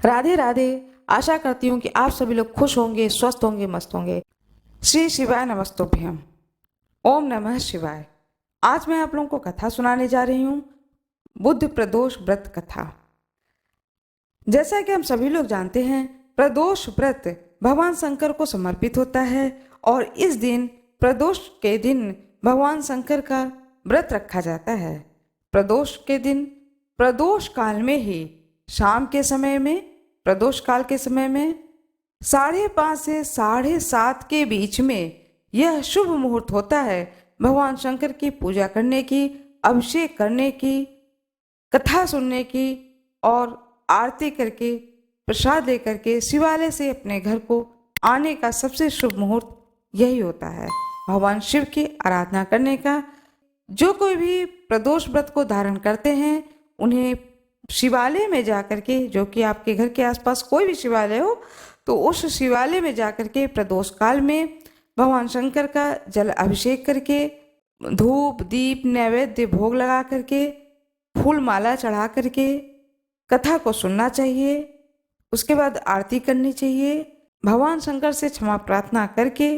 राधे राधे। आशा करती हूँ कि आप सभी लोग खुश होंगे, स्वस्थ होंगे, मस्त होंगे। श्री शिवाय नमस्तुभ्यम। ओम नमः शिवाय। आज मैं आप लोगों को कथा सुनाने जा रही हूँ, बुद्ध प्रदोष व्रत कथा। जैसा कि हम सभी लोग जानते हैं, प्रदोष व्रत भगवान शंकर को समर्पित होता है और इस दिन प्रदोष के दिन भगवान शंकर का व्रत रखा जाता है। प्रदोष के दिन प्रदोष काल में ही शाम के समय में, प्रदोष काल के समय में 5:30 से 7:30 के बीच में यह शुभ मुहूर्त होता है भगवान शंकर की पूजा करने की, अभिषेक करने की, कथा सुनने की और आरती करके प्रसाद लेकर के शिवालय से अपने घर को आने का सबसे शुभ मुहूर्त यही होता है, भगवान शिव की आराधना करने का। जो कोई भी प्रदोष व्रत को धारण करते हैं उन्हें शिवालय में जाकर के, जो कि आपके घर के आसपास कोई भी शिवालय हो, तो उस शिवालय में जाकर के प्रदोष काल में भगवान शंकर का जल अभिषेक करके, धूप दीप नैवेद्य भोग लगा करके, फूल माला चढ़ा करके कथा को सुनना चाहिए। उसके बाद आरती करनी चाहिए। भगवान शंकर से क्षमा प्रार्थना करके,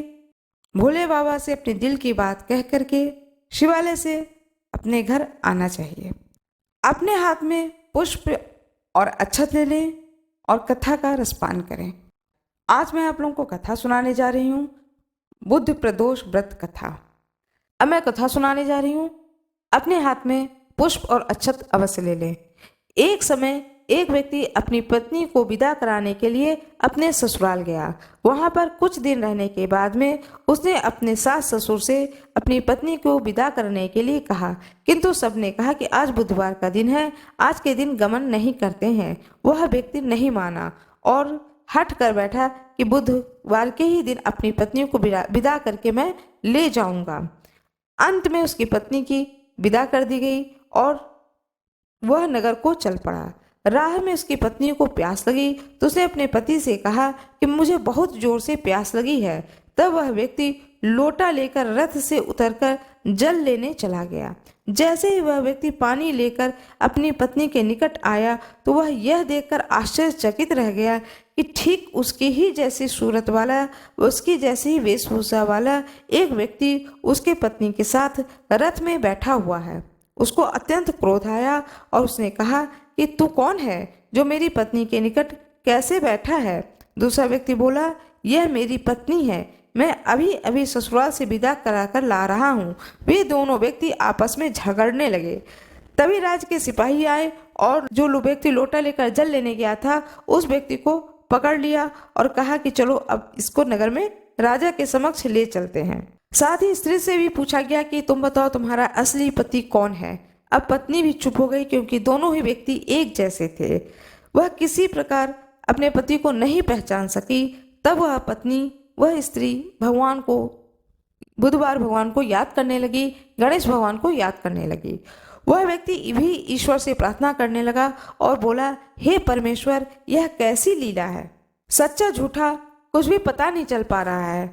भोले बाबा से अपने दिल की बात कह करके शिवालय से अपने घर आना चाहिए। अपने हाथ में पुष्प और अक्षत ले लें और कथा का रसपान करें। आज मैं आप लोगों को कथा सुनाने जा रही हूँ, बुद्ध प्रदोष व्रत कथा। अब मैं कथा सुनाने जा रही हूँ। अपने हाथ में पुष्प और अक्षत अवश्य ले लें। एक समय एक व्यक्ति अपनी पत्नी को विदा कराने के लिए अपने ससुराल गया। वहां पर कुछ दिन रहने के बाद में उसने अपने सास ससुर से अपनी पत्नी को विदा करने के लिए कहा, किंतु सबने कहा कि आज बुधवार का दिन है, आज के दिन गमन नहीं करते हैं। वह व्यक्ति नहीं माना और हट कर बैठा कि बुधवार के ही दिन अपनी पत्नी को विदा करके मैं ले जाऊंगा। अंत में उसकी पत्नी की विदा कर दी गई और वह नगर को चल पड़ा। राह में उसकी पत्नी को प्यास लगी तो उसने अपने पति से कहा कि मुझे बहुत जोर से प्यास लगी है। तब वह व्यक्ति लोटा लेकर रथ से उतरकर जल लेने चला गया। जैसे ही वह व्यक्ति पानी लेकर अपनी पत्नी के निकट आया तो वह यह देखकर आश्चर्यचकित रह गया कि ठीक उसकी ही जैसी सूरत वाला, उसकी जैसी ही वेशभूषा वाला एक व्यक्ति उसके पत्नी के साथ रथ में बैठा हुआ है। उसको अत्यंत क्रोध आया और उसने कहा कि तू कौन है जो मेरी पत्नी के निकट कैसे बैठा है। दूसरा व्यक्ति बोला, यह मेरी पत्नी है, मैं अभी अभी ससुराल से विदा कराकर ला रहा हूँ। वे दोनों व्यक्ति आपस में झगड़ने लगे। तभी राज्य के सिपाही आए और जो व्यक्ति लोटा लेकर जल लेने गया था उस व्यक्ति को पकड़ लिया और कहा कि चलो अब इसको नगर में राजा के समक्ष ले चलते हैं। साथ ही स्त्री से भी पूछा गया कि तुम बताओ तुम्हारा असली पति कौन है। अब पत्नी भी चुप हो गई क्योंकि दोनों ही व्यक्ति एक जैसे थे। वह किसी प्रकार अपने पति को नहीं पहचान सकी। तब वह पत्नी, वह स्त्री बुधवार भगवान को याद करने लगी, गणेश भगवान को याद करने लगी। वह व्यक्ति भी ईश्वर से प्रार्थना करने लगा और बोला, हे परमेश्वर, यह कैसी लीला है, सच्चा झूठा कुछ भी पता नहीं चल पा रहा है।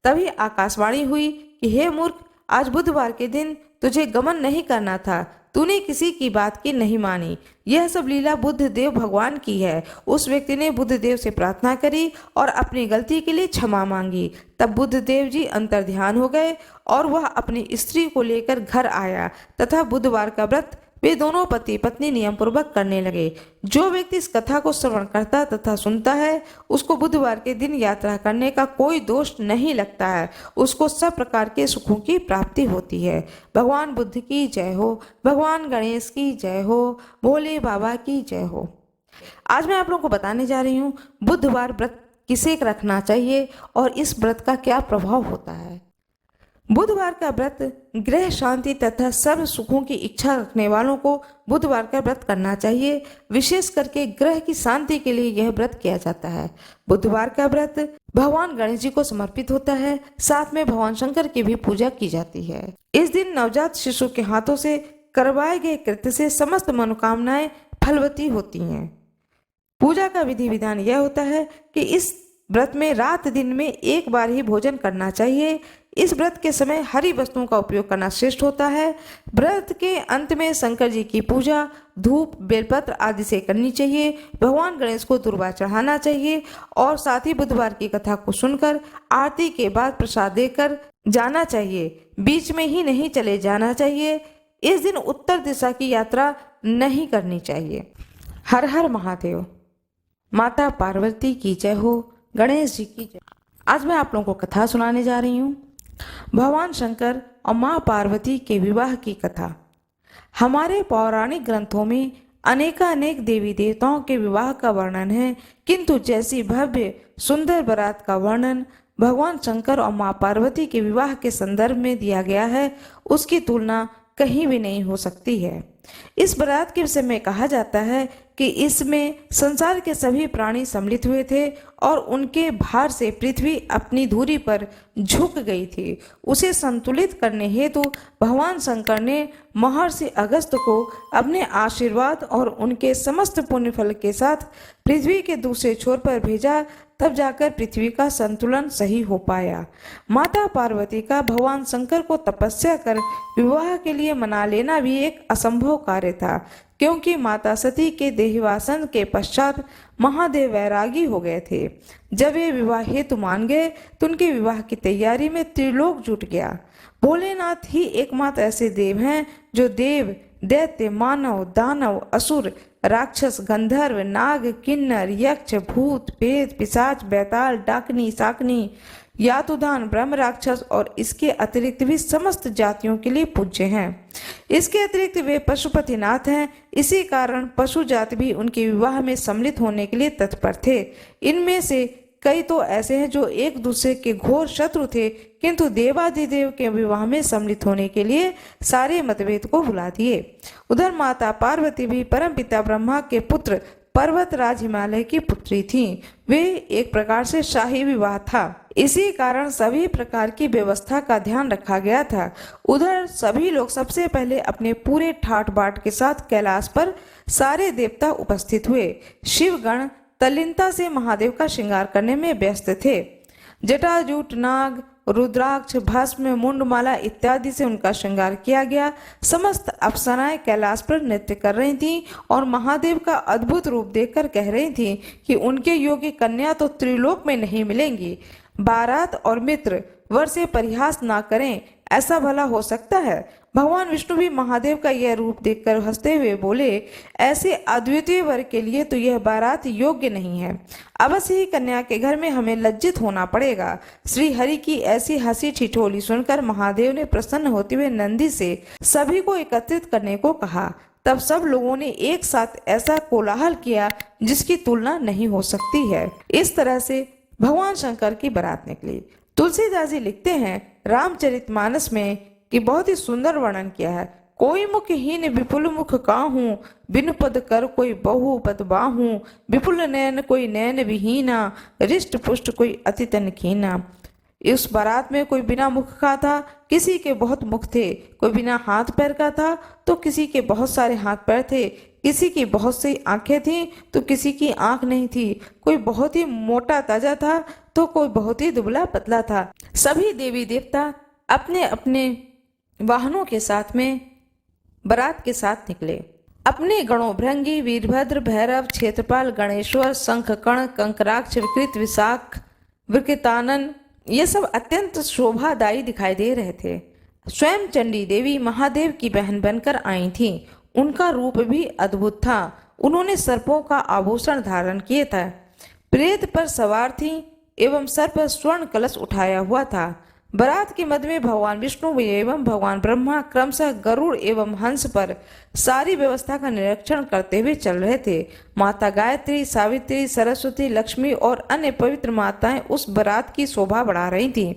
तभी आकाशवाणी हुई कि हे मूर्ख, आज बुधवार के दिन तुझे गमन नहीं करना था, तूने किसी की बात की नहीं मानी। यह सब लीला बुद्ध देव भगवान की है। उस व्यक्ति ने बुद्ध देव से प्रार्थना करी और अपनी गलती के लिए क्षमा मांगी। तब बुद्ध देव जी अंतर्ध्यान हो गए और वह अपनी स्त्री को लेकर घर आया तथा बुधवार का व्रत वे दोनों पति पत्नी नियम पूर्वक करने लगे। जो व्यक्ति इस कथा को श्रवण करता तथा सुनता है उसको बुधवार के दिन यात्रा करने का कोई दोष नहीं लगता है, उसको सब प्रकार के सुखों की प्राप्ति होती है। भगवान बुद्ध की जय हो, भगवान गणेश की जय हो, भोले बाबा की जय हो। आज मैं आप लोगों को बताने जा रही हूँ बुधवार व्रत किसे रखना चाहिए और इस व्रत का क्या प्रभाव होता है। बुधवार का व्रत गृह शांति तथा सर्व सुखों की इच्छा रखने वालों को बुधवार का व्रत करना चाहिए। विशेष करके ग्रह की शांति के लिए यह व्रत किया जाता है। बुधवार का व्रत भगवान गणेश जी को समर्पित होता है। साथ में भगवान शंकर की भी पूजा की जाती है। इस दिन नवजात शिशु के हाथों से करवाए गए कृत्य से समस्त मनोकामनाएं फलवती होती हैं। पूजा का विधि विधान यह होता है कि इस व्रत में रात दिन में एक बार ही भोजन करना चाहिए। इस व्रत के समय हरी वस्तुओं का उपयोग करना श्रेष्ठ होता है। व्रत के अंत में शंकर जी की पूजा धूप बेलपत्र आदि से करनी चाहिए। भगवान गणेश को दुर्वा चढ़ाना चाहिए और साथ ही बुधवार की कथा को सुनकर आरती के बाद प्रसाद देकर जाना चाहिए। बीच में ही नहीं चले जाना चाहिए। इस दिन उत्तर दिशा की यात्रा नहीं करनी चाहिए। हर हर महादेव। माता पार्वती की जय हो, गणेश जी की जय। आज मैं आप लोगों को कथा सुनाने जा रही हूँ, भगवान शंकर और माँ पार्वती के विवाह की कथा। हमारे पौराणिक ग्रंथों में अनेकानेक देवी देवताओं के विवाह का वर्णन है, किंतु जैसी भव्य सुंदर बारात का वर्णन भगवान शंकर और माँ पार्वती के विवाह के संदर्भ में दिया गया है, उसकी तुलना कहीं भी नहीं हो सकती है। इस बारात के विषय में कहा जाता है कि इसमें संसार के सभी प्राणी सम्मिलित हुए थे और उनके भार से पृथ्वी अपनी धुरी पर झुक गई थी। उसे संतुलित करने हेतु भगवान शंकर ने महर्षि अगस्त्य को अपने आशीर्वाद और उनके समस्त पुण्य फल के साथ पृथ्वी के दूसरे छोर पर भेजा, तब जाकर पृथ्वी का संतुलन सही हो पाया। माता पार्वती का भगवान शंकर को तपस्या कर विवाह के लिए मना लेना भी एक असंभव कार्य था, क्योंकि माता सती के देहवासन के पश्चात महादेव वैरागी हो गए थे। जब वे विवाह हेतु मान गए तो उनके विवाह की तैयारी में त्रिलोक जुट गया। भोलेनाथ ही एकमात्र ऐसे देव हैं जो देव, दैत्य, मानव, दानव, असुर, राक्षस, गंधर्व, नाग, किन्नर, यक्ष, भूत, प्रेत, पिशाच, बैताल, डाकनी, शाकनी, यातुदान, ब्रह्म राक्षस और इसके अतिरिक्त भी समस्त जातियों के लिए पूज्य हैं। इसके अतिरिक्त वे पशुपतिनाथ हैं। इसी कारण पशु जाति भी उनके विवाह में सम्मिलित होने के लिए तत्पर थे। इनमें से कई तो ऐसे हैं जो एक दूसरे के घोर शत्रु थे, किंतु देवाधिदेव के विवाह में सम्मिलित होने के लिए सारे मतभेद को भुला दिए। उधर माता पार्वती भी परमपिता ब्रह्मा के पुत्र पर्वतराज हिमालय की पुत्री थीं। वे एक प्रकार से शाही विवाह था। इसी कारण सभी प्रकार की व्यवस्था का ध्यान रखा गया था। उधर सभी लोग सबसे पहले अपने पूरे ठाट बाट के साथ कैलाश पर सारे देवता उपस्थित हुए। शिवगण तल्लीनता से महादेव का श्रृंगार करने में व्यस्त थे। जटाजूट, नाग, रुद्राक्ष, भस्म, मुंडमाला इत्यादि से उनका श्रृंगार किया गया। समस्त अप्सराएं कैलाश पर नृत्य कर रही थीं और महादेव का अद्भुत रूप देखकर कह रही थीं कि उनके योग्य कन्या तो त्रिलोक में नहीं मिलेंगी। बारात और मित्र वर से परिहास ना करें, ऐसा भला हो सकता है? भगवान विष्णु भी महादेव का यह रूप देखकर हंसते हुए बोले, ऐसे अद्वितीय वर के लिए तो यह बारात योग्य नहीं है। अवश्य ही कन्या के घर में हमें लज्जित होना पड़ेगा। श्री हरि की ऐसी हंसी ठिठोली सुनकर महादेव ने प्रसन्न होते हुए नंदी से सभी को एकत्रित करने को कहा। तब सब लोगों ने एक साथ ऐसा कोलाहल किया जिसकी तुलना नहीं हो सकती है। इस तरह से भगवान शंकर की बारात निकली। तुलसीदास जी लिखते हैं रामचरितमानस में कि बहुत ही सुंदर वर्णन किया है। कोई मुखहीन विपुल मुख काहू, बिनु पद कर कोई बहु पद बाहू, विपुल नयन कोई नयन विहीना, रिष्ट पुष्ट कोई अति तन कीना। इस बारात में कोई बिना मुख का था, किसी के बहुत मुख थे। कोई बिना हाथ पैर का था तो किसी के बहुत सारे हाथ पैर थे। किसी की बहुत सी आंखें थीं तो किसी की आंख नहीं थी। कोई बहुत ही मोटा ताजा था तो कोई बहुत ही दुबला पतला था। सभी देवी देवता अपने अपने वाहनों के साथ में बारात के साथ निकले। अपने गणों भृंगी, वीरभद्र, भैरव, क्षेत्रपाल, गणेश्वर, शंखकर्ण, कंकराक्ष, विकृत, विशाख, विकृतानन, ये सब अत्यंत शोभादायी दिखाई दे रहे थे। स्वयं चंडी देवी महादेव की बहन बनकर आई थीं। उनका रूप भी अद्भुत था। उन्होंने सर्पों का आभूषण धारण किए था, प्रेत पर सवार थीं एवं सर पर स्वर्ण कलश उठाया हुआ था। बारात के मध्य में भगवान विष्णु एवं भगवान ब्रह्मा क्रमशः गरुड़ एवं हंस पर सारी व्यवस्था का निरीक्षण करते हुए चल रहे थे। माता गायत्री, सावित्री, सरस्वती, लक्ष्मी और अन्य पवित्र माताएं उस बारात की शोभा बढ़ा रही थीं।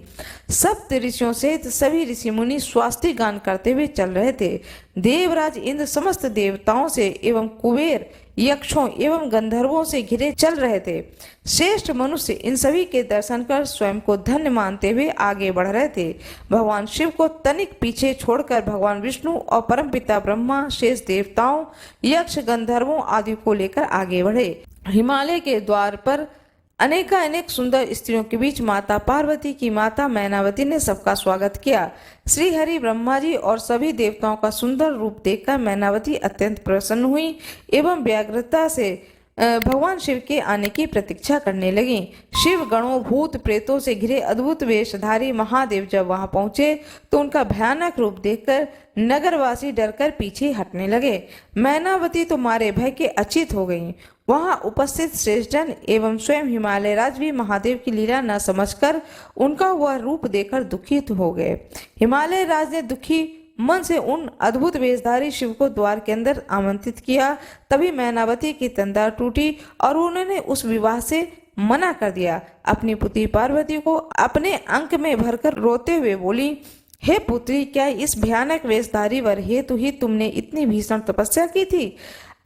सप्त ऋषियों सहित सभी ऋषि मुनि स्वास्ति गान करते हुए चल रहे थे। देवराज इंद्र समस्त देवताओं से एवं कुबेर, यक्षों एवं गंधर्वों से घिरे चल रहे थे। श्रेष्ठ मनुष्य इन सभी के दर्शन कर स्वयं को धन्य मानते हुए आगे बढ़ रहे थे। भगवान शिव को तनिक पीछे छोड़कर भगवान विष्णु और परमपिता ब्रह्मा शेष देवताओं, यक्ष, गंधर्वों आदि को लेकर आगे बढ़े। हिमालय के द्वार पर अनेक सुंदर स्त्रियों के बीच माता पार्वती की माता मैनावती ने सबका स्वागत किया। श्री हरि ब्रह्मा जी और सभी देवताओं का सुंदर रूप देखकर मैनावती अत्यंत प्रसन्न हुई एवं व्यग्रता से भगवान शिव के आने की प्रतीक्षा करने लगी। शिव गणों भूत प्रेतों से घिरे अद्भुत वेशधारी महादेव जब वहां पहुंचे तो उनका भयानक रूप देखकर नगरवासी डरकर पीछे हटने लगे। मैनावती तो मारे भय के अचेत हो गईं। वहां उपस्थित श्रेष्ठजन एवं स्वयं हिमालय राज भी महादेव की लीला न समझकर उनका वह रूप देखकर दुखित हो गए। हिमालय राज ने दुखी मन से उन अद्भुत वेशधारी शिव को द्वार के अंदर आमंत्रित किया। तभी मैनावती की तंद्रा टूटी और उन्होंने उस विवाह से मना कर दिया। अपनी पुत्री पार्वती को अपने अंक में भरकर रोते हुए बोली, हे पुत्री, क्या इस भयानक वेशधारी वर हेतु ही तुमने इतनी भीषण तपस्या की थी?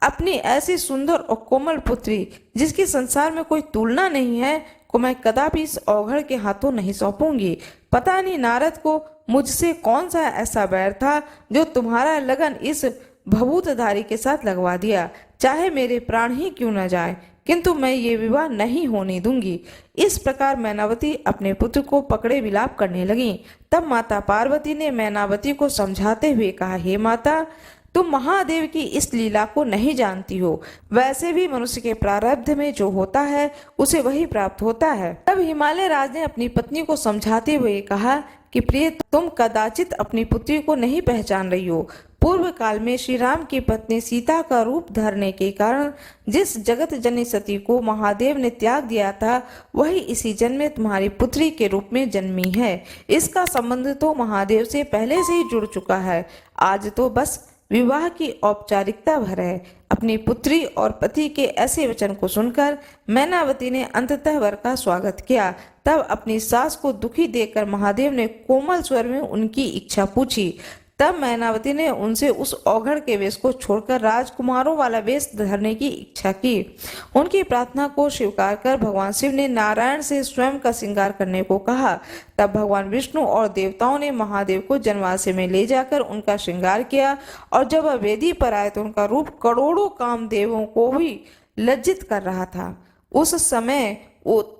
अपनी ऐसी सुंदर और कोमल पुत्री, जिसकी संसार में कोई तुलना नहीं है, को मैं कदापि इस औघड़ के हाथों नहीं सौंपूंगी। पता नहीं नारद को मुझसे कौन सा ऐसा बैर था जो तुम्हारा लगन इस भभूतधारी के साथ लगवा दिया। चाहे मेरे प्राण ही क्यों न जाए, किंतु मैं ये विवाह नहीं होने दूंगी। इस प्रकार मैनावती अपने पुत्र को पकड़े विलाप करने लगी। तब माता पार्वती ने मैनावती को समझाते हुए कहा, हे माता, तुम महादेव की इस लीला को नहीं जानती हो। वैसे भी मनुष्य के प्रारब्ध में जो होता है उसे वही प्राप्त होता है। तब हिमालय राज ने अपनी पत्नी को समझाते हुए कहा कि प्रिय, तुम कदाचित अपनी पुत्री को नहीं पहचान रही हो। पूर्व काल में श्री राम की पत्नी सीता का रूप धरने के कारण जिस जगत जननी सती को महादेव ने त्याग दिया था, वही इसी जन्म में तुम्हारी पुत्री के रूप में जन्मी है। इसका संबंध तो महादेव से पहले से ही जुड़ चुका है। आज तो बस विवाह की औपचारिकता भर है। अपनी पुत्री और पति के ऐसे वचन को सुनकर मैनावती ने अंततः वर का स्वागत किया। तब अपनी सास को दुखी देखकर महादेव ने कोमल स्वर में उनकी इच्छा पूछी। तब मैनावती ने उनसे उस औघड़ के वेश को छोड़कर राजकुमारों वाला वेश धरने की इच्छा की। उनकी प्रार्थना को स्वीकार कर भगवान शिव ने नारायण से स्वयं का श्रृंगार करने को कहा। तब भगवान विष्णु और देवताओं ने महादेव को जनवासे में ले जाकर उनका श्रृंगार किया और जब वह वेदी पर आए तो उनका रूप करोड़ों कामदेवों को भी लज्जित कर रहा था। उस समय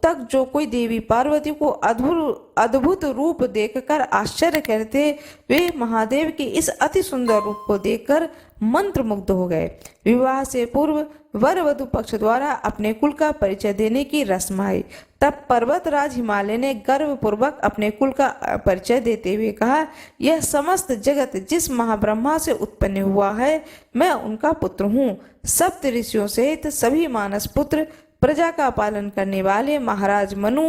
तक जो कोई देवी पार्वती को अद्भुत रूप देखकर आश्चर्य करते, वे महादेव के इस अति सुंदर रूप को देखकर मंत्रमुग्ध हो गए। विवाह से पूर्व वर वधु पक्ष द्वारा अपने कुल का परिचय देने की रस्म आई। तब पर्वतराज हिमालय ने गर्वपूर्वक अपने कुल का परिचय देते हुए कहा, यह समस्त जगत जिस महाब्रह्मा से उत्पन्न हुआ है, मैं उनका पुत्र हूँ। सप्त ऋषियों सहित सभी मानस पुत्र, प्रजा का पालन करने वाले महाराज मनु,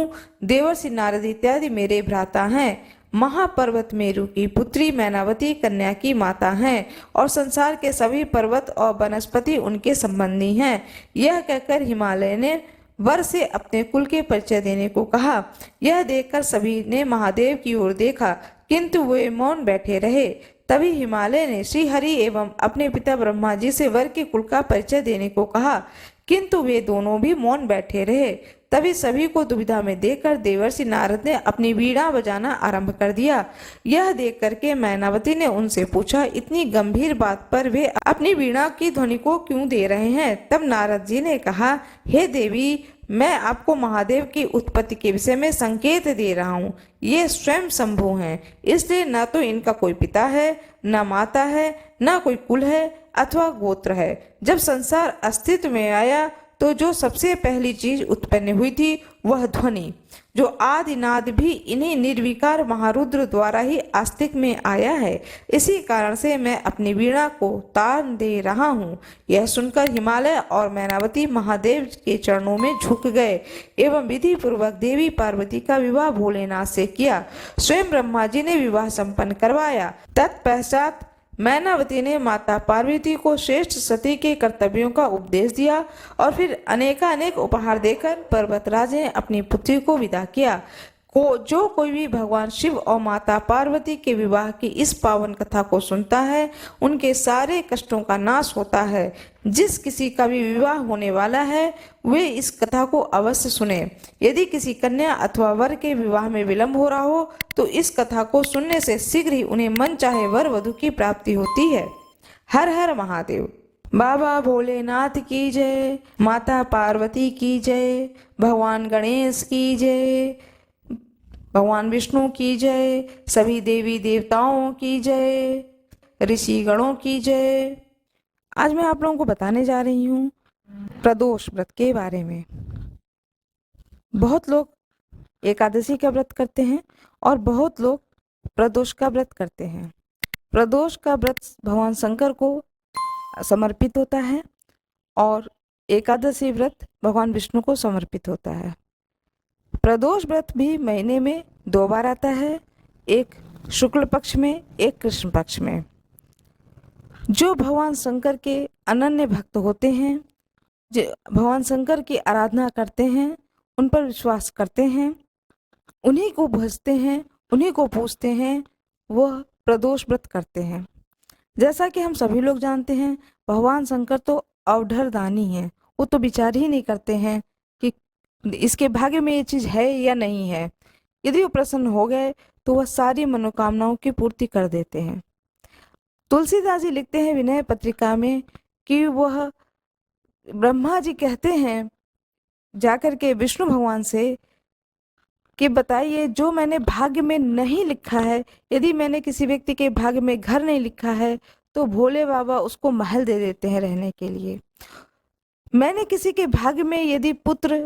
देवर्षि नारद इत्यादि मेरे भ्राता हैं। महापर्वत मेरु की पुत्री मैनावती कन्या की माता हैं और संसार के सभी पर्वत और वनस्पति उनके संबंधी हैं। यह कहकर हिमालय ने वर से अपने कुल के परिचय देने को कहा। यह देखकर सभी ने महादेव की ओर देखा, किंतु वे मौन बैठे रहे। तभी हिमालय ने श्री हरि एवं अपने पिता ब्रह्मा जी से वर के कुल का परिचय देने को कहा, किंतु वे दोनों भी मौन बैठे रहे। तभी सभी को दुविधा में देखकर देवर्षि नारद ने अपनी वीणा बजाना आरंभ कर दिया। यह देख करके मैनावती ने उनसे पूछा, इतनी गंभीर बात पर वे अपनी वीणा की ध्वनि को क्यों दे रहे हैं? तब नारद जी ने कहा, हे देवी, मैं आपको महादेव की उत्पत्ति के विषय में संकेत दे रहा हूँ। ये स्वयं शंभु हैं, इसलिए न तो इनका कोई पिता है, न माता है, न कोई कुल है अथवा गोत्र है। जब संसार अस्तित्व में आया तो जो सबसे पहली चीज उत्पन्न हुई थी वह ध्वनि, जो आदिनाद भी इन्हीं निर्विकार महारुद्र द्वारा ही आस्तिक में आया है। इसी कारण से मैं अपनी वीणा को तान दे रहा हूँ। यह सुनकर हिमालय और मैनावती महादेव के चरणों में झुक गए एवं विधि पूर्वक देवी पार्वती का विवाह भोलेनाथ से किया। स्वयं ब्रह्मा जी ने विवाह संपन्न करवाया। तत्पश्चात मैनावती ने माता पार्वती को श्रेष्ठ सती के कर्तव्यों का उपदेश दिया और फिर अनेक उपहार देकर पर्वतराज ने अपनी पुत्री को विदा किया। जो कोई भी भगवान शिव और माता पार्वती के विवाह की इस पावन कथा को सुनता है, उनके सारे कष्टों का नाश होता है। जिस किसी का भी विवाह होने वाला है, वे इस कथा को अवश्य सुने। यदि किसी कन्या अथवा वर के विवाह में विलंब हो रहा हो, तो इस कथा को सुनने से शीघ्र ही उन्हें मन चाहे वर वधु की प्राप्ति होती है। हर हर महादेव। बाबा भोलेनाथ की जय, माता पार्वती की जय, भगवान गणेश की जय, भगवान विष्णु की जय, सभी देवी देवताओं की जय, ऋषि गणों की जय। आज मैं आप लोगों को बताने जा रही हूँ प्रदोष व्रत के बारे में। बहुत लोग एकादशी का व्रत करते हैं और बहुत लोग प्रदोष का व्रत करते हैं। प्रदोष का व्रत भगवान शंकर को समर्पित होता है और एकादशी व्रत भगवान विष्णु को समर्पित होता है। प्रदोष व्रत भी महीने में 2 बार आता है, एक शुक्ल पक्ष में, एक कृष्ण पक्ष में। जो भगवान शंकर के अनन्य भक्त होते हैं, जो भगवान शंकर की आराधना करते हैं, उन पर विश्वास करते हैं, उन्हीं को भजते हैं, उन्हीं को पूजते हैं, वह प्रदोष व्रत करते हैं। जैसा कि हम सभी लोग जानते हैं, भगवान शंकर तो अवधर दानी हैं। वो तो विचार ही नहीं करते हैं कि इसके भाग्य में ये चीज है या नहीं है। यदि वो प्रसन्न हो गए तो वह सारी मनोकामनाओं की पूर्ति कर देते हैं। तुलसीदास जी लिखते हैं विनय पत्रिका में कि वह ब्रह्मा जी कहते हैं जाकर के विष्णु भगवान से कि बताइए, जो मैंने भाग्य में नहीं लिखा है, यदि मैंने किसी व्यक्ति के भाग्य में घर नहीं लिखा है तो भोले बाबा उसको महल दे देते हैं रहने के लिए। मैंने किसी के भाग्य में यदि पुत्र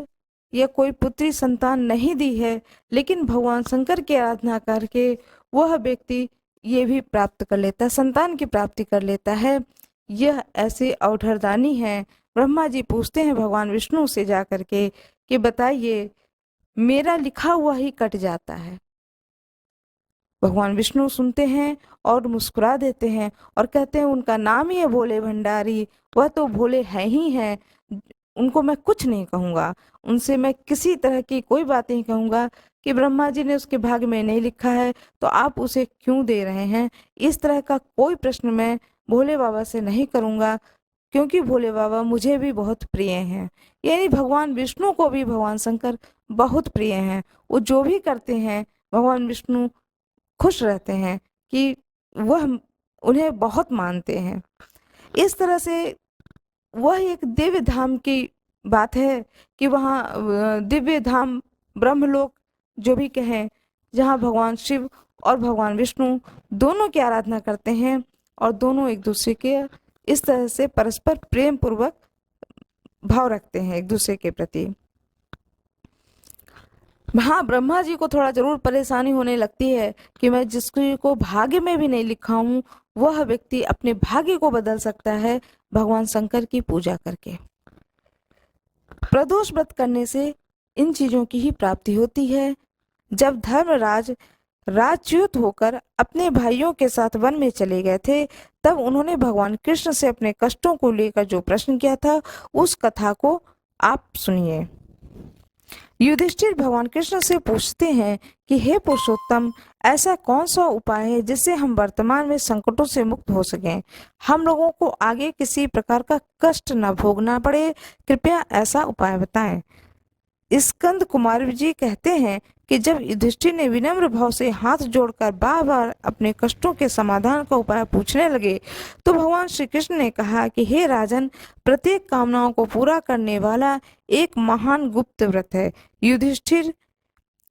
या कोई पुत्री संतान नहीं दी है, लेकिन भगवान शंकर की आराधना करके वह व्यक्ति ये भी प्राप्त कर लेता है, संतान की प्राप्ति कर लेता है। यह ऐसे अवधरदानी है। ब्रह्मा जी पूछते हैं भगवान विष्णु से जाकर के कि बताइए, मेरा लिखा हुआ ही कट जाता है। भगवान विष्णु सुनते हैं और मुस्कुरा देते हैं और कहते हैं उनका नाम ही है भोले भंडारी, वह तो भोले है ही हैं, उनको मैं कुछ नहीं कहूँगा, उनसे मैं किसी तरह की कोई बात नहीं कहूँगा कि ब्रह्मा जी ने उसके भाग्य में नहीं लिखा है तो आप उसे क्यों दे रहे हैं। इस तरह का कोई प्रश्न मैं भोले बाबा से नहीं करूँगा, क्योंकि भोले बाबा मुझे भी बहुत प्रिय हैं। यानी भगवान विष्णु को भी भगवान शंकर बहुत प्रिय हैं। वो जो भी करते हैं भगवान विष्णु खुश रहते हैं कि वह उन्हें बहुत मानते हैं। इस तरह से वह एक दिव्य धाम की बात है कि वहाँ दिव्य धाम ब्रह्मलोक जो भी कहें, जहाँ भगवान शिव और भगवान विष्णु दोनों की आराधना करते हैं और दोनों एक दूसरे के इस तरह से परस्पर प्रेम पूर्वक भाव रखते हैं एक दूसरे के प्रति। हाँ, ब्रह्मा जी को थोड़ा जरूर परेशानी होने लगती है कि मैं जिसकी को भाग्य में भी नहीं लिखा हूँ वह व्यक्ति अपने भाग्य को बदल सकता है भगवान शंकर की पूजा करके। प्रदोष व्रत करने से इन चीजों की ही प्राप्ति होती है। जब धर्मराज राजच्युत होकर अपने भाइयों के साथ वन में चले गए थे, तब उन्होंने भगवान कृष्ण से अपने कष्टों को लेकर जो प्रश्न किया था, उस कथा को आप सुनिए। युधिष्ठिर भगवान कृष्ण से पूछते हैं कि हे पुरुषोत्तम, ऐसा कौन सा उपाय है जिससे हम वर्तमान में संकटों से मुक्त हो सकें, हम लोगों को आगे किसी प्रकार का कष्ट न भोगना पड़े, कृपया ऐसा उपाय बताएं। स्कंद कुमार जी कहते हैं कि जब युधिष्ठिर ने विनम्र भाव से हाथ जोड़कर बार बार अपने कष्टों के समाधान का उपाय पूछने लगे, तो भगवान श्री कृष्ण ने कहा कि हे राजन, प्रत्येक कामनाओं को पूरा करने वाला एक महान गुप्त व्रत है। युधिष्ठिर,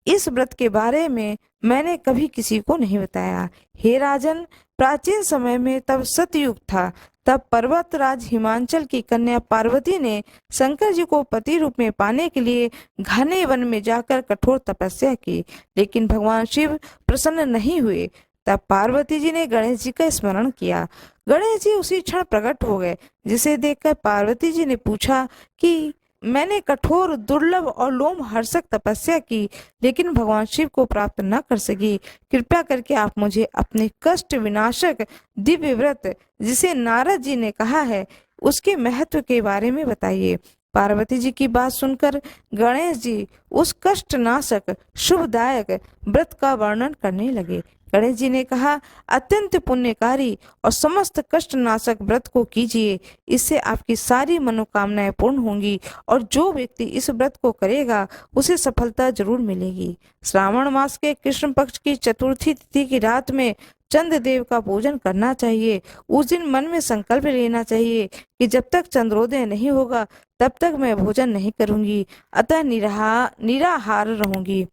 इस व्रत के बारे में मैंने कभी किसी को नहीं बताया। हे राजन, प्राचीन समय में तब सतयुग था। तब पर्वतराज हिमांचल की कन्या पार्वती ने शंकर जी को पति रूप में पाने के लिए घने वन में जाकर कठोर तपस्या की, लेकिन भगवान शिव प्रसन्न नहीं हुए। तब पार्वती जी ने गणेश जी का स्मरण किया। गणेश जी उसी क्षण प्रकट हो गए, जिसे देखकर पार्वती जी ने पूछा कि मैंने कठोर, दुर्लभ और लोमहर्षक तपस्या की, लेकिन भगवान शिव को प्राप्त न कर सकी। कृपया करके आप मुझे अपने कष्ट विनाशक दिव्य व्रत, जिसे नारद जी ने कहा है, उसके महत्व के बारे में बताइए। पार्वती जी की बात सुनकर गणेश जी उस कष्टनाशक शुभदायक व्रत का वर्णन करने लगे। गणेश जी ने कहा, अत्यंत पुण्यकारी और समस्त कष्टनाशक व्रत को कीजिए, इससे आपकी सारी मनोकामनाएं पूर्ण होंगी और जो व्यक्ति इस व्रत को करेगा उसे सफलता जरूर मिलेगी। श्रावण मास के कृष्ण पक्ष की चतुर्थी तिथि की रात में चंद्रदेव का पूजन करना चाहिए। उस दिन मन में संकल्प लेना चाहिए कि जब तक चंद्रोदय नहीं होगा तब तक मैं भोजन नहीं करूंगी, अतः निराहार रहूंगी।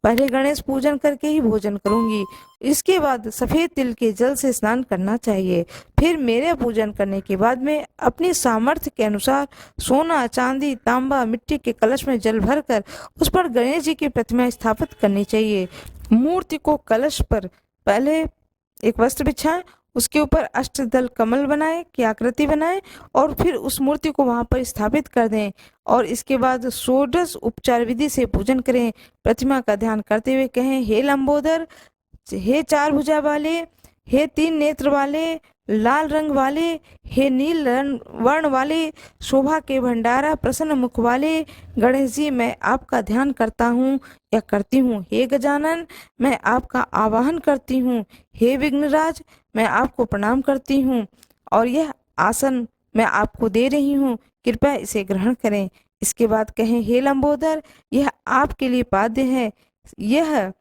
पहले गणेश पूजन करके ही भोजन करूंगी। इसके बाद सफेद तिल के जल से स्नान करना चाहिए। फिर मेरे पूजन करने के बाद में अपनी सामर्थ्य के अनुसार सोना, चांदी, तांबा, मिट्टी के कलश में जल भरकर उस पर गणेश जी की प्रतिमा स्थापित करनी चाहिए। मूर्ति को कलश पर पहले एक वस्त्र बिछाएं, उसके ऊपर अष्टदल कमल बनाए की आकृति बनाएं और फिर उस मूर्ति को वहां पर स्थापित कर दें और इसके बाद षोडश उपचार विधि से पूजन करें। प्रतिमा का ध्यान करते हुए कहें, हे लंबोदर, हे चार भुजा वाले, हे तीन नेत्र वाले, लाल रंग वाले, हे नील वर्ण वाले, शोभा के भंडारा, प्रसन्न मुख वाले गणेश जी, मैं आपका ध्यान करता हूँ या करती हूँ। हे गजानन, मैं आपका आवाहन करती हूँ। हे विघ्नराज, मैं आपको प्रणाम करती हूँ और यह आसन मैं आपको दे रही हूँ, कृपया इसे ग्रहण करें। इसके बाद कहें, हे लंबोदर, यह आपके लिए पाद्य है। यह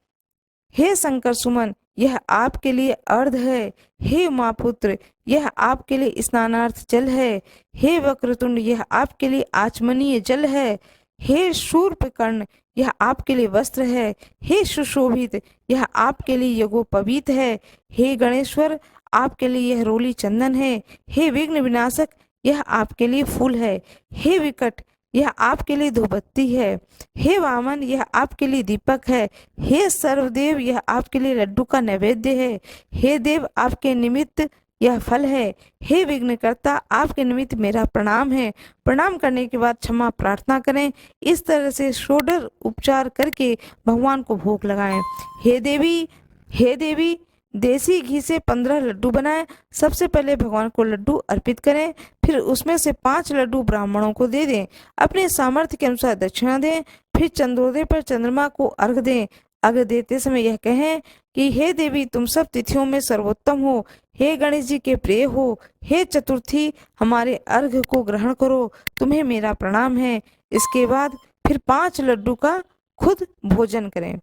हे शंकर सुमन, यह आपके लिए अर्ध है। हे उमापुत्र, यह आपके लिए स्नानार्थ जल है। हे वक्रतुंड, यह आपके लिए आचमनीय जल है। हे शूर्पकर्ण, यह आपके लिए वस्त्र है। हे सुशोभित, यह आपके लिए यज्ञोपवीत है। हे गणेश्वर, आपके लिए यह रोली चंदन है। हे विघ्न विनाशक, यह आपके लिए फूल है। हे विकट, यह आपके लिए धूपबत्ती है। हे वामन, यह आपके लिए दीपक है। हे सर्वदेव, यह आपके लिए लड्डू का नैवेद्य है। हे देव, आपके निमित्त यह फल है। हे विघ्नकर्ता, आपके निमित्त मेरा प्रणाम है। प्रणाम करने के बाद क्षमा प्रार्थना करें। इस तरह से षोडश उपचार करके भगवान को भोग लगाएं। हे देवी, देसी घी से 15 लड्डू बनाएं। सबसे पहले भगवान को लड्डू अर्पित करें, फिर उसमें से 5 लड्डू ब्राह्मणों को दे दें। अपने सामर्थ्य के अनुसार दक्षिणा दें। फिर चंद्रोदय पर चंद्रमा को अर्घ दें। अर्घ देते समय यह कहें कि हे देवी, तुम सब तिथियों में सर्वोत्तम हो। हे गणेश जी के प्रिय हो। हे चतुर्थी, हमारे अर्घ को ग्रहण करो, तुम्हें मेरा प्रणाम है। इसके बाद फिर 5 लड्डू का खुद भोजन करें।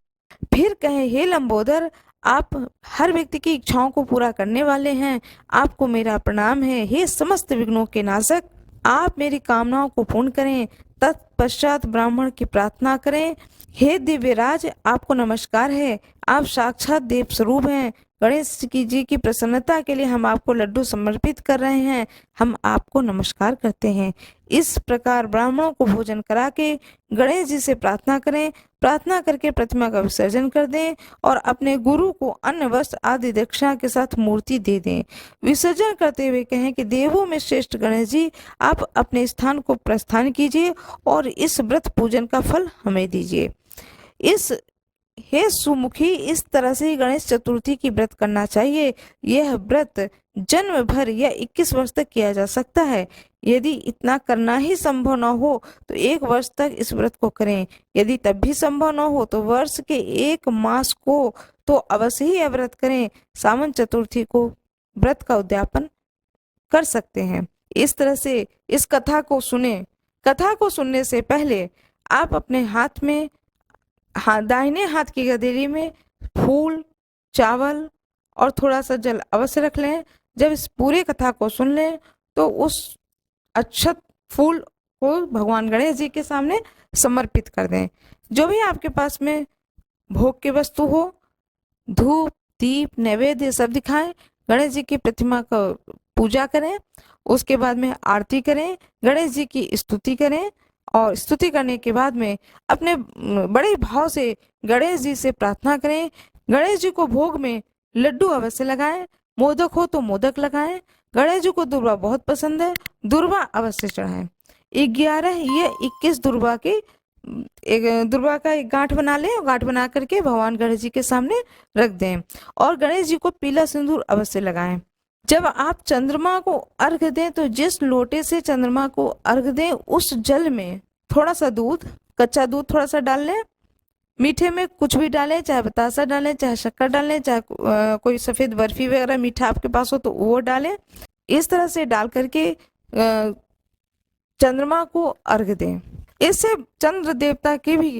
फिर कहें, हे लंबोदर, आप हर व्यक्ति की इच्छाओं को पूरा करने वाले हैं, आपको मेरा प्रणाम है। हे समस्त विघ्नों के नाशक, आप मेरी कामनाओं को पूर्ण करें। तत्पश्चात ब्राह्मण की प्रार्थना करें। हे दिव्यराज, आपको नमस्कार है, आप साक्षात देव स्वरूप हैं। गणेश जी की प्रसन्नता के लिए हम आपको लड्डू समर्पित कर रहे हैं, हम आपको नमस्कार करते हैं। इस प्रकार ब्राह्मणों को भोजन करा के गणेश जी से प्रार्थना करें। प्रार्थना करके प्रतिमा का विसर्जन कर दें और अपने गुरु को अन्न, वस्त्र आदि दक्षिणा के साथ मूर्ति दे दें। विसर्जन करते हुए कहें कि देवों में श्रेष्ठ गणेश जी, आप अपने स्थान को प्रस्थान कीजिए और इस व्रत पूजन का फल हमें दीजिए। हे सुमुखी, इस तरह से ही गणेश चतुर्थी की व्रत करना चाहिए। यह व्रत जन्म भर या 21 वर्ष तक किया जा सकता है। यदि इतना करना ही संभव न हो तो 1 वर्ष तक इस व्रत को करें। यदि तब भी संभव न हो तो वर्ष के 1 मास को तो अवश्य ही यह व्रत करें। सावन चतुर्थी को व्रत का उद्यापन कर सकते हैं। इस तरह से इस कथा को सुने। कथा को सुनने से पहले आप अपने हाथ में दाहिने हाथ की गदेली में फूल, चावल और थोड़ा सा जल अवश्य रख लें। जब इस पूरे कथा को सुन लें तो उस अक्षत फूल को भगवान गणेश जी के सामने समर्पित कर दें। जो भी आपके पास में भोग की वस्तु हो, धूप, दीप, नैवेद्य सब दिखाएं। गणेश जी की प्रतिमा का पूजा करें। उसके बाद में आरती करें, गणेश जी की स्तुति करें और स्तुति करने के बाद में अपने बड़े भाव से गणेश जी से प्रार्थना करें। गणेश जी को भोग में लड्डू अवश्य लगाएं। मोदक हो तो मोदक लगाएं। गणेश जी को दुर्वा बहुत पसंद है, दुर्वा अवश्य चढ़ाएं। 11 या 21 दुर्वा के दुर्वा का एक गांठ बना लें और गांठ बना करके भगवान गणेश जी के सामने रख दें और गणेश जी को पीला सिंदूर अवश्य लगाएं। जब आप चंद्रमा को अर्घ दें तो जिस लोटे से चंद्रमा को अर्घ दें उस जल में थोड़ा सा दूध, कच्चा दूध थोड़ा सा डाल लें। मीठे में कुछ भी डालें, चाहे बतासा डालें, चाहे शक्कर डालें, चाहे कोई सफेद बर्फी वगैरह मीठा आपके पास हो तो वो डालें। इस तरह से डाल करके चंद्रमा को अर्घ दें। इससे चंद्र देवता की भी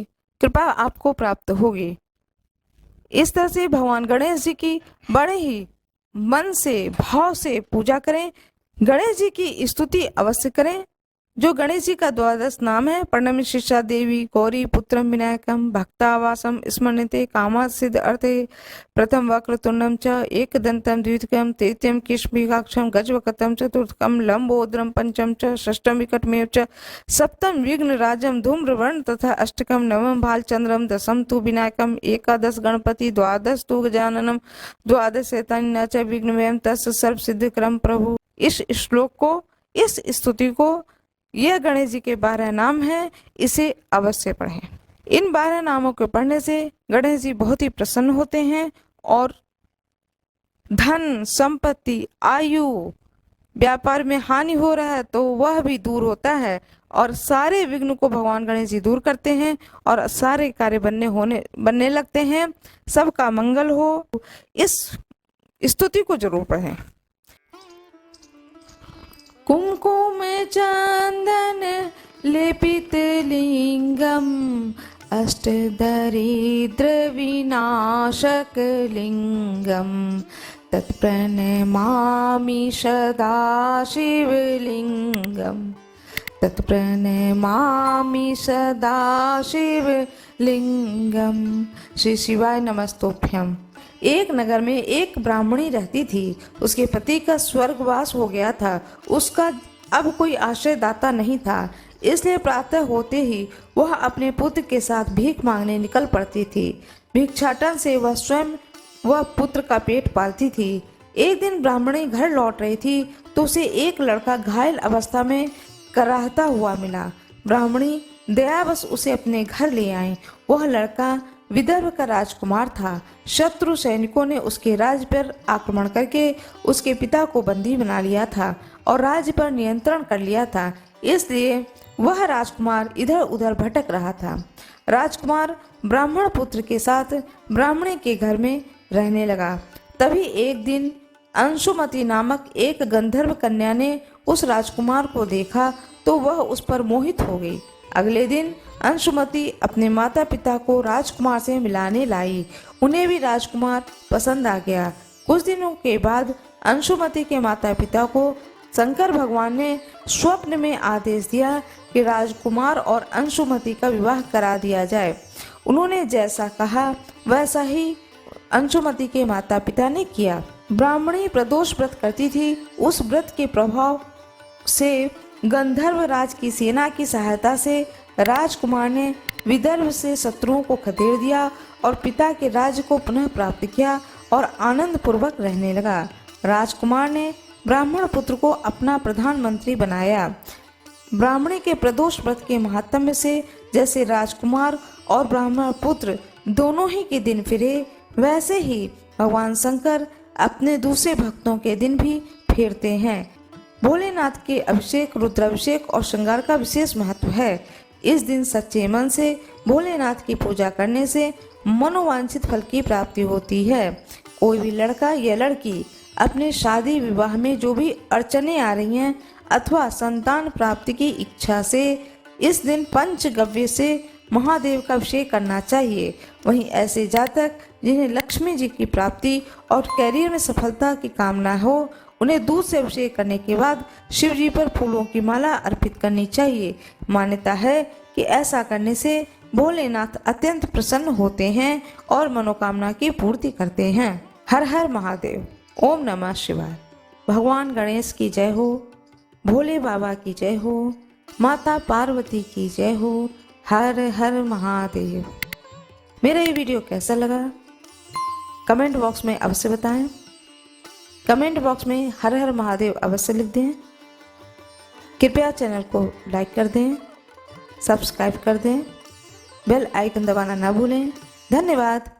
कृपा आपको प्राप्त होगी। इस तरह से भगवान गणेश जी की बड़े ही मन से भाव से पूजा करें। गणेश जी की स्तुति अवश्य करें। जो गणेश जी का द्वादश नाम है, प्रणम्य शिष्या देवी गौरी पुत्रम विनायकम भक्तावासम स्मरणते कामा सिद्ध अर्थे प्रथम वक्रतुंडम च एकदंतम द्वितीयम तृतीयम किशमिकाक्षम गजवकतम चतुर्थकम लंबोदरम पंचम च षष्ठम विकटमेव च सप्तम विघ्न राजम धूम्रवर्ण तथा अष्टकम नवम भालचंद्रम दशम तु विनायकम एकादश गणपति द्वादश तु गजाननम द्वादश शैतान्य च विघ्नमयम तस् सर्व सिद्ध क्रम प्रभु। इस श्लोक को, इस स्तुति को, यह गणेश जी के 12 नाम हैं, इसे अवश्य पढ़ें। इन 12 नामों को पढ़ने से गणेश जी बहुत ही प्रसन्न होते हैं और धन, संपत्ति, आयु, व्यापार में हानि हो रहा है तो वह भी दूर होता है और सारे विघ्न को भगवान गणेश जी दूर करते हैं और सारे कार्य बनने लगते हैं। सबका मंगल हो। इस स्तुति को जरूर पढ़ें। कुमकुम चंदन लेपित लिंगम अष्टदरिद्र विनाशक लिंगम तत्प्रणमामि सदा शिवलिंगम तत्प्रणमामि सदा शिवलिंगम। श्री शिवाय नमस्तोभ्यम। एक नगर में एक ब्राह्मणी रहती थी। उसके पति का स्वर्गवास हो गया था। उसका अब कोई आश्रयदाता नहीं था, इसलिए प्रातः होते ही वह अपने पुत्र के साथ भीख मांगने निकल पड़ती थी। भिक्षाटन से वह स्वयं वह पुत्र का पेट पालती थी। एक दिन ब्राह्मणी घर लौट रही थी तो उसे एक लड़का घायल अवस्था में कराहता हुआ मिला। ब्राह्मणी दयावश उसे अपने घर ले आई। वह लड़का विदर्भ का राजकुमार था। शत्रु सैनिकों ने उसके राज्य पर आक्रमण करके उसके पिता को बंदी बना लिया था और राज्य पर नियंत्रण कर लिया था, इसलिए वह राजकुमार इधर उधर भटक रहा था। राजकुमार ब्राह्मण पुत्र के साथ ब्राह्मणी के घर में रहने लगा। तभी एक दिन अंशुमति नामक एक गंधर्व कन्या ने उस राजकुमार को देखा तो वह उस पर मोहित हो गई। अगले दिन अंशुमति अपने माता पिता को राजकुमार से मिलाने लाई। उन्हें भी राजकुमार पसंद आ गया। कुछ दिनों के बाद अंशुमति के माता पिता को शंकर भगवान ने स्वप्न में आदेश दिया कि राजकुमार और अंशुमति का विवाह करा दिया जाए। उन्होंने जैसा कहा वैसा ही अंशुमति के माता पिता ने किया। ब्राह्मणी प्रदोष व्रत करती थी। उस व्रत के प्रभाव से गंधर्व राज की सेना की सहायता से राजकुमार ने विदर्भ से शत्रुओं को खदेड़ दिया और पिता के राज्य को पुनः प्राप्त किया और आनंद पूर्वक रहने लगा। राजकुमार ने ब्राह्मण पुत्र को अपना प्रधानमंत्री बनाया। ब्राह्मणी के प्रदोष व्रत के महात्म्य से जैसे राजकुमार और ब्राह्मण पुत्र दोनों ही के दिन फिरे, वैसे ही भगवान शंकर अपने दूसरे भक्तों के दिन भी फेरते हैं। भोलेनाथ के अभिषेक, रुद्राभिषेक और श्रृंगार का विशेष महत्व है। इस दिन सच्चे मन से भोलेनाथ की पूजा करने से मनोवांछित फल की प्राप्ति होती है। कोई भी लड़का या लड़की अपने शादी विवाह में जो भी अड़चने आ रही हैं अथवा संतान प्राप्ति की इच्छा से इस दिन पंचगव्य से महादेव का अभिषेक करना चाहिए। वहीं ऐसे जातक जिन्हें लक्ष्मी जी की प्राप्ति और कैरियर में सफलता की कामना हो, उन्हें दूध से अभिषेक करने के बाद शिव जी पर फूलों की माला अर्पित करनी चाहिए। मान्यता है कि ऐसा करने से भोलेनाथ अत्यंत प्रसन्न होते हैं और मनोकामना की पूर्ति करते हैं। हर हर महादेव। ओम नमः शिवाय। भगवान गणेश की जय हो, भोले बाबा की जय हो, माता पार्वती की जय हो। हर हर महादेव। मेरा ये वीडियो कैसा लगा कमेंट बॉक्स में अवश्य बताएं। कमेंट बॉक्स में हर हर महादेव अवश्य लिख दें। कृपया चैनल को लाइक कर दें, सब्सक्राइब कर दें, बेल आइकन दबाना ना भूलें। धन्यवाद।